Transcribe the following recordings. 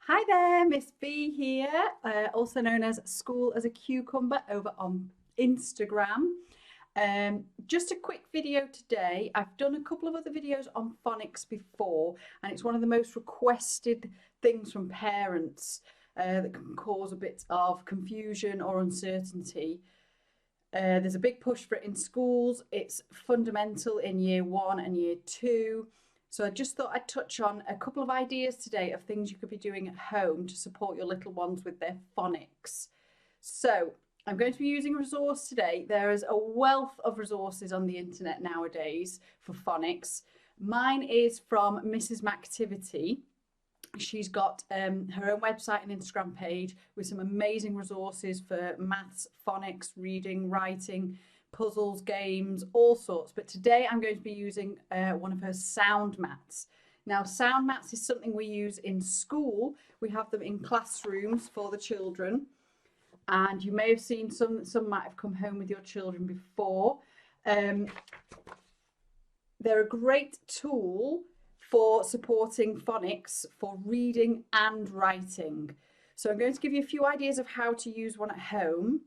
Hi there, Miss B here, also known as School as a Cucumber over on Instagram. Just a quick video today. I've done a couple of other videos on phonics before, and it's one of the most requested things from parents that can cause a bit of confusion or uncertainty. There's a big push for it in schools. It's fundamental in year 1 and year 2. So I just thought I'd touch on a couple of ideas today of things you could be doing at home to support your little ones with their phonics. So I'm going to be using a resource today. There is a wealth of resources on the internet nowadays for phonics. Mine is from Mrs. Mactivity. She's got her own website and Instagram page with some amazing resources for maths, phonics, reading, writing, puzzles, games, all sorts. But today I'm going to be using one of her sound mats. Now, sound mats is something we use in school. We have them in classrooms for the children. And you may have seen some might have come home with your children before. They're a great tool for supporting phonics for reading and writing. So I'm going to give you a few ideas of how to use one at home.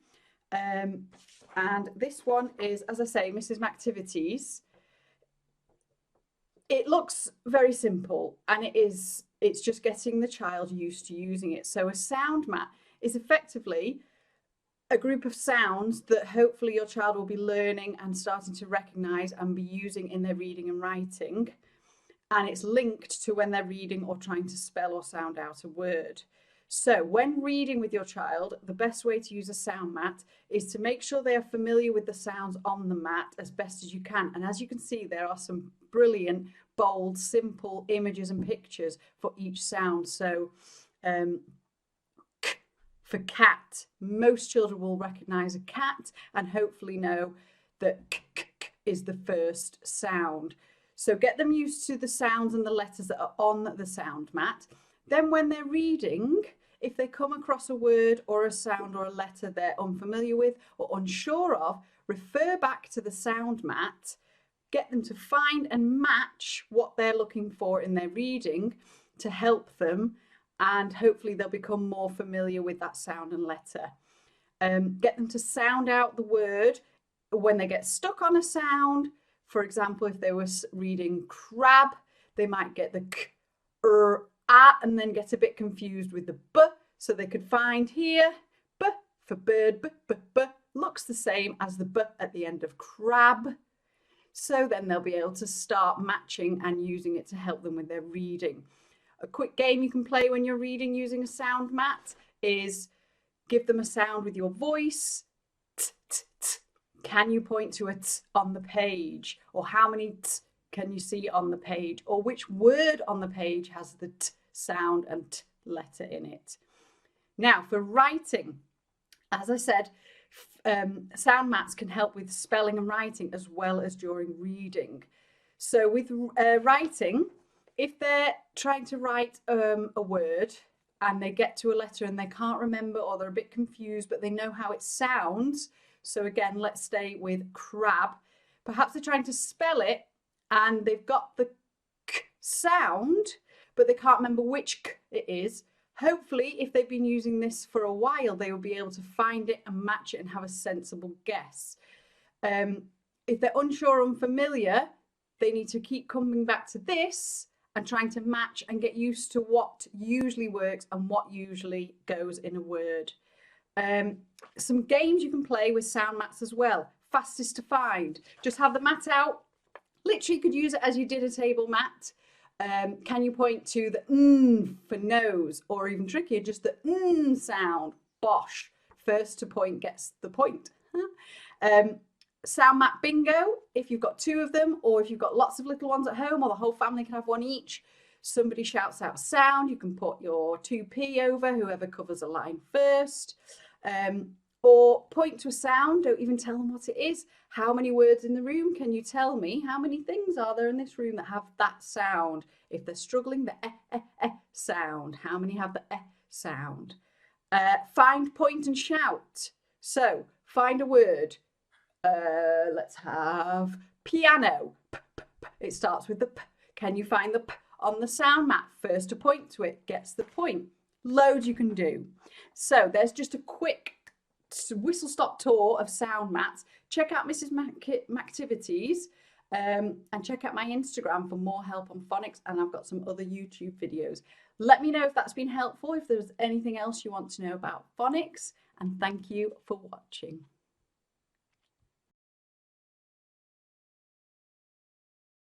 And this one is, as I say, Mrs. Mactivity's. It looks very simple, and it's just getting the child used to using it. So a sound mat is effectively a group of sounds that hopefully your child will be learning and starting to recognise and be using in their reading and writing. And it's linked to when they're reading or trying to spell or sound out a word. So when reading with your child, the best way to use a sound mat is to make sure they are familiar with the sounds on the mat as best as you can. And as you can see, there are some brilliant, bold, simple images and pictures for each sound. So k for cat, most children will recognise a cat and hopefully know that k is the first sound. So get them used to the sounds and the letters that are on the sound mat. Then when they're reading, if they come across a word or a sound or a letter they're unfamiliar with or unsure of, refer back to the sound mat, get them to find and match what they're looking for in their reading to help them, and hopefully they'll become more familiar with that sound and letter. Get them to sound out the word when they get stuck on a sound. For example, if they were reading crab, they might get the k, a, and then get a bit confused with the b. So they could find here, b for bird, b, looks the same as the b at the end of crab. So then they'll be able to start matching and using it to help them with their reading. A quick game you can play when you're reading using a sound mat is give them a sound with your voice. T, t, t. Can you point to a t on the page? Or how many t can you see on the page? Or which word on the page has the t sound and t letter in it? Now, for writing, as I said, sound mats can help with spelling and writing as well as during reading. So with writing, if they're trying to write a word and they get to a letter and they can't remember or they're a bit confused, but they know how it sounds. So again, let's stay with crab. Perhaps they're trying to spell it and they've got the k sound, but they can't remember which k it is. Hopefully, if they've been using this for a while, they will be able to find it and match it and have a sensible guess. If they're unsure or unfamiliar, they need to keep coming back to this and trying to match and get used to what usually works and what usually goes in a word. Some games you can play with sound mats as well. Fastest to find. Just have the mat out. Literally, you could use it as you did a table mat. Can you point to the for nose, or even trickier, just the sound? Bosh. First to point gets the point. Sound mat bingo, if you've got 2 of them, or if you've got lots of little ones at home, or the whole family can have one each. Somebody shouts out sound, you can put your 2p over, whoever covers a line first. Or point to a sound, don't even tell them what it is. How many words in the room? Can you tell me how many things are there in this room that have that sound? If they're struggling, the sound. How many have the sound? Find, point and shout. So find a word. Let's have piano. P, p, p. It starts with the p. Can you find the p on the sound mat? First to point to it gets the point. Loads you can do. So there's just a quick whistle-stop tour of sound mats. Check out Mrs. Mactivities and check out my Instagram for more help on phonics, and I've got some other YouTube videos. Let me know if that's been helpful, if there's anything else you want to know about phonics, and thank you for watching.